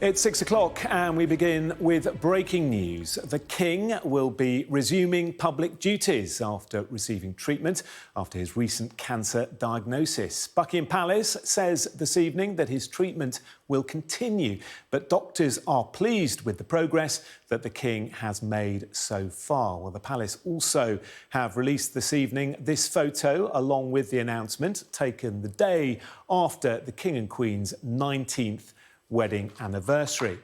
It's 6 o'clock and we begin with breaking news. The King will be resuming public duties after receiving treatment after his recent cancer diagnosis. Buckingham Palace says this evening that his treatment will continue, but doctors are pleased with the progress that the King has made so far. Well, the Palace also have released this evening this photo along with the announcement taken the day after the King and Queen's 19th wedding anniversary.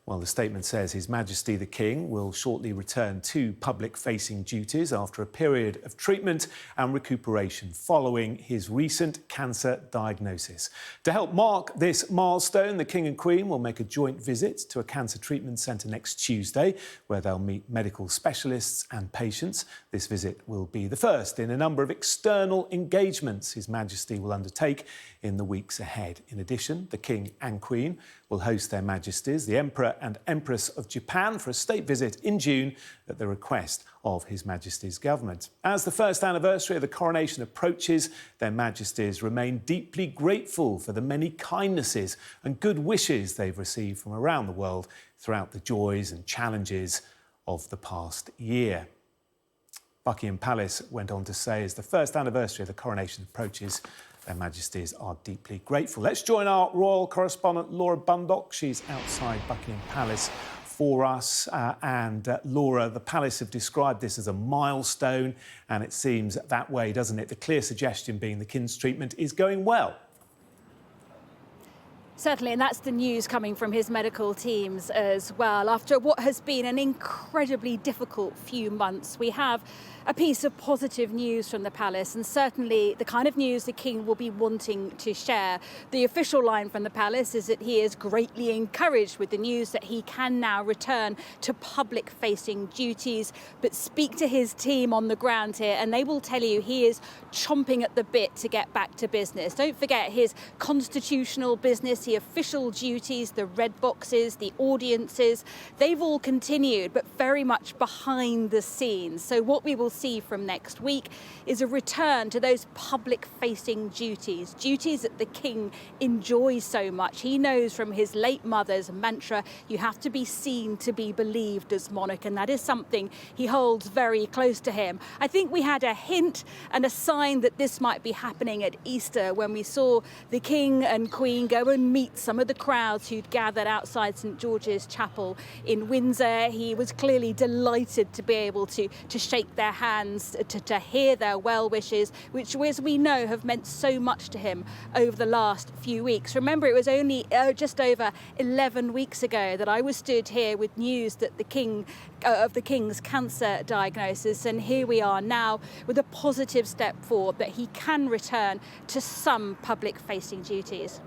Well, the statement says His Majesty the King will shortly return to public-facing duties after a period of treatment and recuperation following his recent cancer diagnosis. To help mark this milestone, the King and Queen will make a joint visit to a cancer treatment centre next Tuesday, where they'll meet medical specialists and patients. This visit will be the first in a number of external engagements His Majesty will undertake in the weeks ahead. In addition, the King and Queen will host their Majesties, the Emperor and Empress of Japan, for a state visit in June at the request of His Majesty's government. As the first anniversary of the coronation approaches, their Majesties remain deeply grateful for the many kindnesses and good wishes they've received from around the world throughout the joys and challenges of the past year. Buckingham Palace went on to say, as the first anniversary of the coronation approaches, Their Majesties are deeply grateful. Let's join our royal correspondent Laura Bundock. She's outside Buckingham Palace for us. Laura, the Palace have described this as a milestone, and it seems that way, doesn't it? The clear suggestion being the King's treatment is going well. Certainly, and that's the news coming from his medical teams as well. After what has been an incredibly difficult few months, we have a piece of positive news from the Palace, and certainly the kind of news the King will be wanting to share. The official line from the Palace is that he is greatly encouraged with the news that he can now return to public-facing duties, but speak to his team on the ground here and they will tell you he is chomping at the bit to get back to business. Don't forget his constitutional business, the official duties, the red boxes, the audiences, they've all continued, but very much behind the scenes. So what we will see from next week is a return to those public-facing duties that the King enjoys so much. He knows from his late mother's mantra, you have to be seen to be believed as monarch, and that is something he holds very close to him. I think we had a hint and a sign that this might be happening at Easter when we saw the King and Queen go and meet some of the crowds who'd gathered outside St George's Chapel in Windsor. He was clearly delighted to be able to shake their hands, to hear their well wishes, which, as we know, have meant so much to him over the last few weeks. Remember, it was only just over 11 weeks ago that I was stood here with news that the King's cancer diagnosis, and here we are now with a positive step forward that he can return to some public-facing duties.